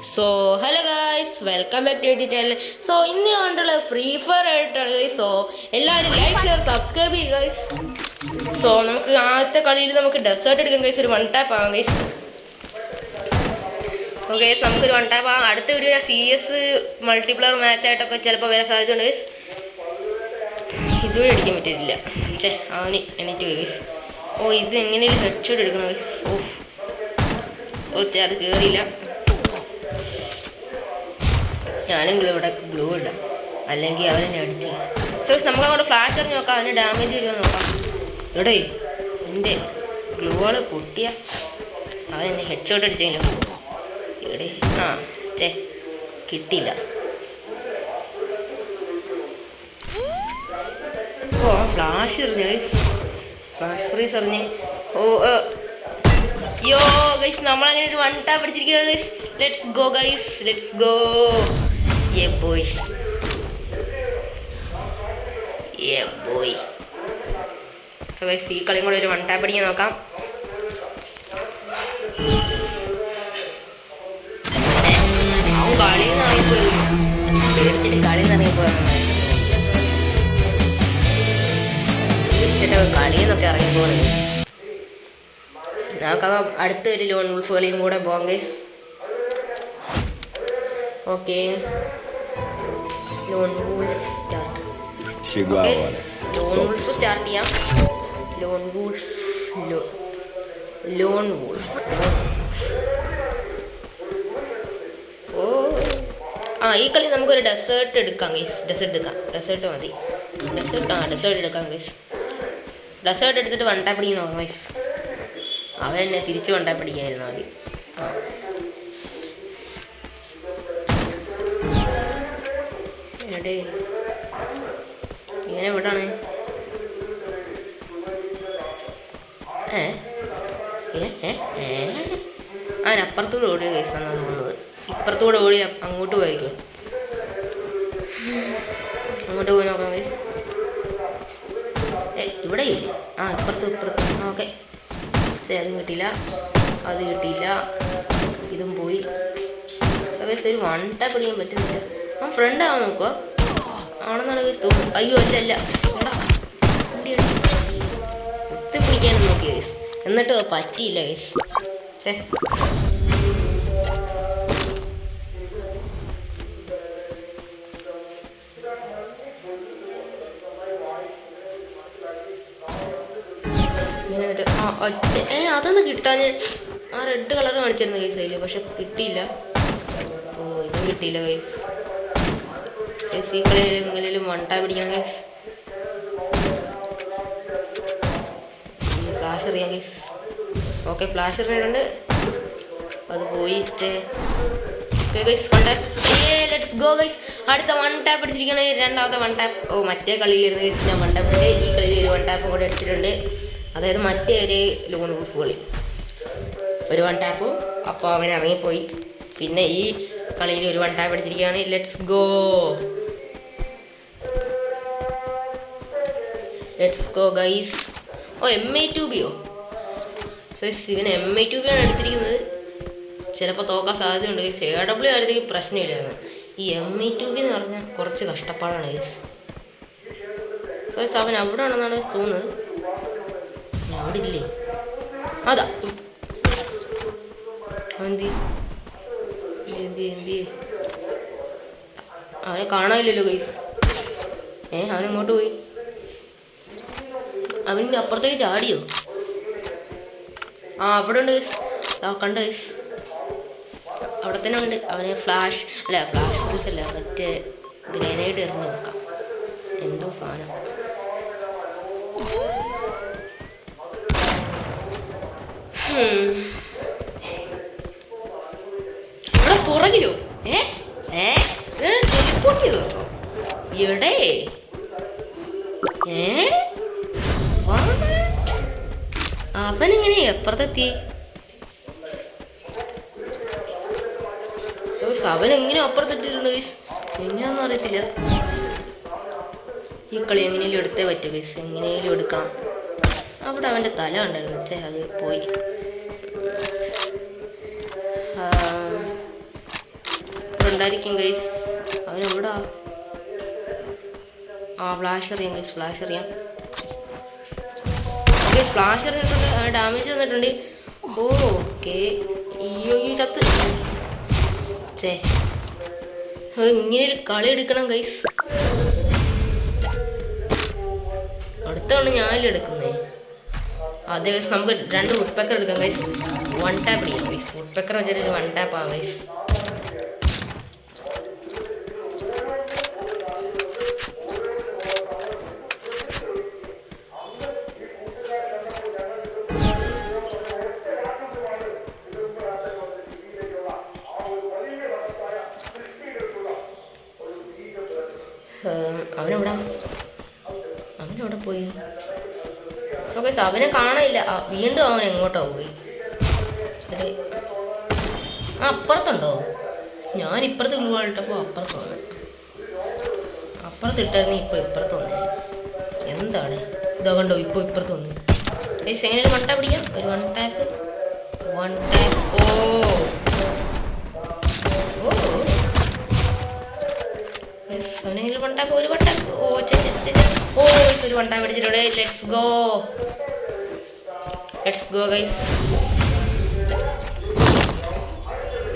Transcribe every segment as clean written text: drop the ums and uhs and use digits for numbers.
So hello guys, welcome back to YouTube channel. So ഇന്ന് കണ്ടുള്ള free fire ആയിട്ടാണ് guys. So എല്ലാവരും like share subscribe ചെയ്യുക guys. So നമുക്ക് ആദ്യത്തെ കളിയിൽ നമുക്ക് ഡെസേർട്ട് എടുക്കാം ഗൈസ്. ഒരു 1 ടാപ്പ് ആവാം ഗൈസ്. ഓക്കെ ഗൈസ്, നമുക്കൊരു 1 ടാപ്പ് ആവാം. അടുത്ത വീഡിയോ ഞാൻ CS മൾട്ടിപ്ലെയർ മാച്ച് ആയിട്ടൊക്കെ ചിലപ്പോൾ വരാൻ സാധ്യതയുണ്ട് ഗൈസ്. ഇതുവരെ അടിക്കാൻ പറ്റിയിട്ടില്ല. അവന് എണീറ്റ് പോയി ഗൈസ്. ഇത് എങ്ങനെയും ഹെഡ് ഷോട്ട് എടുക്കണം ഗൈസ്. അത് കയറിയില്ല. ഞാനെങ്കിലും ഇവിടെ ഗ്ലൂ ഇടാം, അല്ലെങ്കിൽ അവനെന്നെ അടിച്ചു. സോ നമുക്ക് അങ്ങോട്ട് ഫ്ലാഷ് എറിഞ്ഞ് നോക്കാം, അവന് ഡാമേജ് വരുമോ നോക്കാം. ഇവിടെ എൻ്റെ ഗ്ലൂകൾ പൊട്ടിയ അവനെന്നെ ഹെഡ് ഷോട്ട് അടിച്ചല്ലോ. ഇവിടെ കിട്ടിയില്ല. ഫ്ലാഷ് എറിഞ്ഞു ഗൈസ്, ഫ്ലാഷ് ഫ്രീസ് എറിഞ്ഞ്. യോ ഗൈസ്, നമ്മളങ്ങനെ ഒരു 1 ടാപ്പ് അടിച്ചിരിക്കുകയാണ് guys. Let's go guys, let's go. Boy so guys, ഈ കളിയും കൂടെ ഒരു 1 ടാപ്പ് അടിക്കാൻ നോക്കാം. അവൻ കളിയിൽ നിന്ന് ഇറങ്ങിപ്പോയി, പേടിച്ചിട്ട് കളിയിൽ നിന്ന് ഇറങ്ങിപ്പോയെന്ന് പേടിച്ചിട്ട് കളിയിൽ നിന്നൊക്കെ ഇറങ്ങിപ്പോകുന്നു ഗൈസ്. നമുക്കപ്പോൾ അടുത്തൊരു ലോൺ വുൾഫ് കളിയും കൂടെ പോകാം guys. Okay, lone wolf start. Lone wolf start ചെയ്യാം. ലോൺ വുൾഫ് ഈ കളി നമുക്കൊരു ഡെസേർട്ട് എടുക്കാം ഗൈസ്. ഡെസേർട്ട് മതി. ഡെസേർട്ട് എടുക്കാം ഗൈസ്. ഡെസേർട്ട് എടുത്തിട്ട് 1 ടാപ്പ് അടിക്കാൻ നോക്കാം ഗൈസ്. അവൻ എന്നെ തിരിച്ച് 1 ടാപ്പ് അടിക്കായിരുന്നു മതി. എടേ ഇങ്ങനെ എവിടാണ്? അവൻ അപ്പുറത്തൂടെ ഓടിയ കേസ് എന്നാണ് തോന്നുന്നത്. ഇപ്പുറത്തൂടെ ഓടി അങ്ങോട്ട് പോയിരിക്കും. അങ്ങോട്ട് പോയി നോക്കാം കേസ്. ഇവിടെ ഇല്ല. ഇപ്പുറത്ത്. ഓക്കെ, അതും കിട്ടിയില്ല, അത് കിട്ടിയില്ല, ഇതും പോയി. സകേസ് ഒരു 1 ടാപ്പ് അടിക്കാൻ പറ്റുന്നില്ല. ഫ്രണ്ട് ആവാൻ നോക്കുക ആണെന്നാണ് കേസ് തോന്നുന്നത്. അയ്യോ അല്ല എടാ, കുത്തി പിടിക്കാനും നോക്കി കേസ്, എന്നിട്ട് പറ്റിയില്ല കേസ്. അതൊന്ന് കിട്ടാൻ റെഡ് കളർ കാണിച്ചിരുന്നു കേസ് അതിൽ, പക്ഷെ കിട്ടിയില്ല. ഇതും കിട്ടിയില്ല കേസ്. ഈ കളിയിൽ എങ്ങനെയും 1 ടാപ്പ് പിടിക്കണം കേസ്. ഫ്ലാഷ് എറിയാം കേസ്. ഓക്കെ, ഫ്ലാഷ് എറിഞ്ഞിട്ടുണ്ട്, അത് പോയിട്ട്. Let's go guys. അടുത്ത 1 ടാപ്പ് അടിച്ചിരിക്കുകയാണ്. രണ്ടാമത്തെ 1 ടാപ്പ്. മറ്റേ കളിയിലിരുന്ന് ഗൈസ് ഞാൻ 1 ടാപ്പ് അടിച്ച്. ഈ കളിയിൽ ഒരു 1 ടാപ്പും കൂടെ അടിച്ചിട്ടുണ്ട്. അതായത് മറ്റേ ഒരു ലോൺ വുൾഫ് കളി ഒരു 1 ടാപ്പ്. അപ്പോൾ അവൻ ഇറങ്ങിപ്പോയി. പിന്നെ ഈ കളിയിൽ ഒരു 1 ടാപ്പ് അടിച്ചിരിക്കുകയാണ്. Let's go guys. MA2B ഇവൻ MA2B ആണ് എടുത്തിരിക്കുന്നത്. ചിലപ്പോൾ തോക്കാൻ സാധ്യതയുണ്ട് ഗൈസ്. AW ആയിരുന്നെങ്കിൽ പ്രശ്നമില്ലായിരുന്നു. ഈ MA2B എന്ന് പറഞ്ഞാൽ കുറച്ച് കഷ്ടപ്പാടാണ് ഗൈസ്. അവൻ അവിടെ ആണെന്നാണ് തോന്നുന്നത്. അവിടെ ഇല്ലേ? അതാ എന്തി അവനെ കാണാനില്ലല്ലോ ഗൈസ്. അവനെങ്ങോട്ട് പോയി? അവൻ്റെ അപ്പുറത്തേക്ക് ചാടിയോ? അവിടെ ഉണ്ട് ഗൈസ്. കണ്ട ഗൈസ്, അവിടെ തന്നെ ഉണ്ട്. അവനെ ഫ്ലാഷ് ഫ്രീസ് അല്ല, മറ്റേ ഗ്രനേഡ് എറിഞ്ഞ് നോക്കാം. എന്തോ സാധനം. ഇവിടെ പുറകിലോ? ടെലിപ്പോർട്ട് ചെയ്തോ? എവിടെ? അവനെങ്ങനെ എപ്പുറത്തെത്തി? അവനെങ്ങനെ അപ്പുറത്തെത്തിയിട്ടുണ്ട് ഗൈസ്. എങ്ങനെയാണെന്ന് അറിയത്തില്ല. ഈ കളി എങ്ങനെയും എടുത്തേ പറ്റൂ ഗൈസ്. എങ്ങനെയും എടുക്കണം. അവിടെ അവൻ്റെ തല ഉണ്ടായിരുന്നു, അത് പോയി. ഉണ്ടായിരിക്കും ഗൈസ്. അവനെവിടാ? ആ ഫ്ലാഷ് അറിയാം ഗൈസ്, ഫ്ലാഷ് അറിയാം ഗൈസ്. ഫ്ലാഷ് അറിഞ്ഞിട്ടുണ്ട്, ഡാമേജ് തന്നിട്ടുണ്ട്. ഓക്കെ. അയ്യോ ചത്ത്. ചേ ഇങ്ങനെ ഒരു കളി എടുക്കണം ഗൈസ്. അടുത്താണ് ഞാനും എടുക്കുന്നത്. അതെ ഗൈസ്, നമുക്ക് 2 വുഡ് പെക്കർ എടുക്കാം ഗൈസ്. 1 ടാപ്പ് അടിക്കാം ഗൈസ്. വുഡ് പെക്കർ വെച്ചിട്ട് 1 ടാപ്പ് ആവാം ഗൈസ്. അവനെവിടെ പോയി? സോ ഗൈസ് അവനെ കാണാനില്ല. വീണ്ടും അവൻ എങ്ങോട്ടോ പോയി. അപ്പുറത്തുണ്ടോ? ഞാൻ ഇപ്പുറത്ത് ഗ്ലൂ ഇട്ടപ്പോൾ അപ്പുറത്ത് വന്നു. അപ്പുറത്ത് ഇട്ടായിരുന്നു, ഇപ്പോൾ ഇപ്പുറത്ത് വന്നേ. എന്താണ് ഇതോ കണ്ടോ? ഇപ്പോൾ ഇപ്പുറത്ത് വന്നു ഗൈസ്. എങ്ങനെ 1 ടാപ്പ് പിടിക്കാം? ഒരു 1 ടാപ്പ്. ഓ അവനെങ്കിലും 1 ടാപ്പ്, ഒരു 1 ടാപ്പ്. ഓ ഗൈസ് ഒരു 1 ടാപ്പ് അടിച്ചിട്ടുണ്ട്. Let's go guys.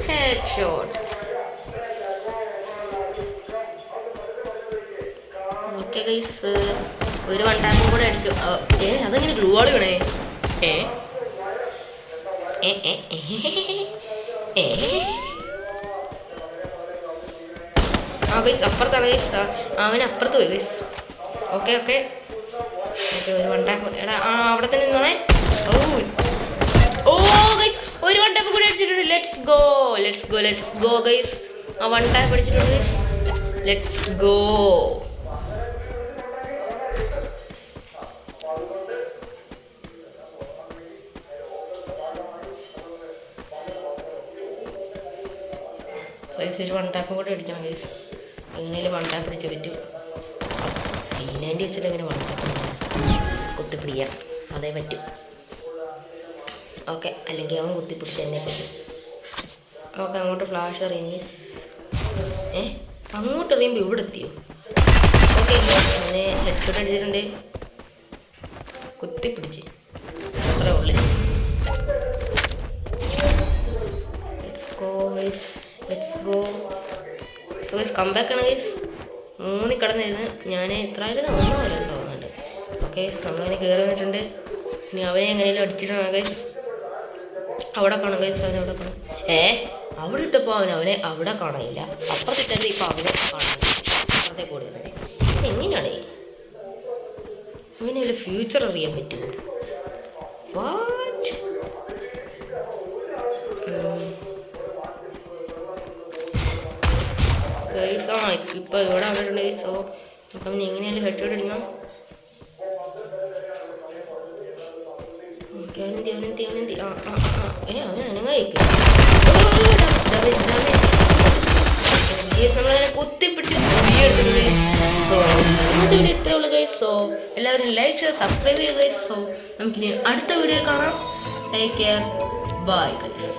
Head shot. Okay guys, ഒരു 1 ടാപ്പും കൂടെ അടിച്ചു. അതെങ്ങനെ ഗ്ലൂ വാൾ വീണേ? ഗൈസ് അപ്പുറത്താണ് ഗൈസ്. അവൻ അപ്പുറത്ത് പോയി ഗൈസ്. ഓക്കെ ഒരു 1 ടാപ്പ്. എടാ അവിടെ തന്നെ നിന്നോണേ. ഓ ഗൈസ് ഒരു 1 ടാപ്പ് കൂടി അടിച്ചിട്ടുണ്ട്. Let's go guys. ആ 1 ടാപ്പ് അടിച്ചിട്ടുണ്ട് ഗൈസ്. Let's go. ഒരു 1 ടാപ്പും കൂടി അടിക്കണം ഗൈസ്. എങ്ങനെയും 1 ടാപ്പ് അടിച്ച് പറ്റും. 90 വെച്ചിട്ട് എങ്ങനെ 1 ടാപ്പ് കുത്തിപ്പിടിക്കാം, അതേ പറ്റും. ഓക്കെ, അല്ലെങ്കിൽ അവൻ കുത്തിപ്പിടിച്ച് എന്നെ പറ്റും. ഓക്കെ, അങ്ങോട്ട് ഫ്ലാഷ് എറിയാം ഗൈസ്. അങ്ങോട്ട് എറിയുമ്പോൾ ഇവിടെ എത്തിയോ? ഓക്കെ, അങ്ങനെ ഹെഡ് ഷോട്ട് അടിച്ചിട്ടുണ്ട്. കുത്തിപ്പിടിച്ച് അത്രേ ഉള്ളു. Let's go. So guys comeback ആണ് ഗൈസ്. 3 കിടന്നിരുന്ന് ഞാൻ എത്ര ആയിരുന്നു? 1 2 വന്നിട്ടുണ്ട്. ഓക്കെ, നമ്മളിങ്ങനെ കയറി വന്നിട്ടുണ്ട്. ഇനി അവനെ എങ്ങനെയും അടിച്ചിട്ടാണ് ഗൈസ്. അവിടെ കാണാം ഗൈസ്, അവനെ അവിടെ കാണാം. അവിടെ ഇട്ടപ്പോൾ അവനെ അവിടെ കാണാനില്ല. അപ്പുറത്തിട്ടത് ഇപ്പോൾ അവനെ കാണാനില്ല. അപ്പുറത്തെ കൂടി വന്നത് ഇതെങ്ങനെയാണ്? അവന് വല്ല ഫ്യൂച്ചർ അറിയാൻ പറ്റുമോ? വാറ്റ്? ഗൈസ് ഇപ്പോൾ ഇവിടെ വന്നിട്ടുണ്ട് ഗൈസ്. സോ അപ്പം എങ്ങനെയാലും ഹെഡ് ഷോട്ട് അടിക്കണം. അവനെന്തി അവൻ അനങ്ങായിരിക്കും. നമ്മളങ്ങനെ കുത്തിപ്പിടിച്ച് സോ ഇന്നത്തെ വീഡിയോ ഇത്രേ ഉള്ളൂ ഗൈസ്. സോ എല്ലാവരും ലൈക്ക് ഷെയർ സബ്സ്ക്രൈബ് ചെയ്യുക ഗൈസ്. സോ നമുക്കിനി അടുത്ത വീഡിയോ കാണാം. Take care. Bye guys.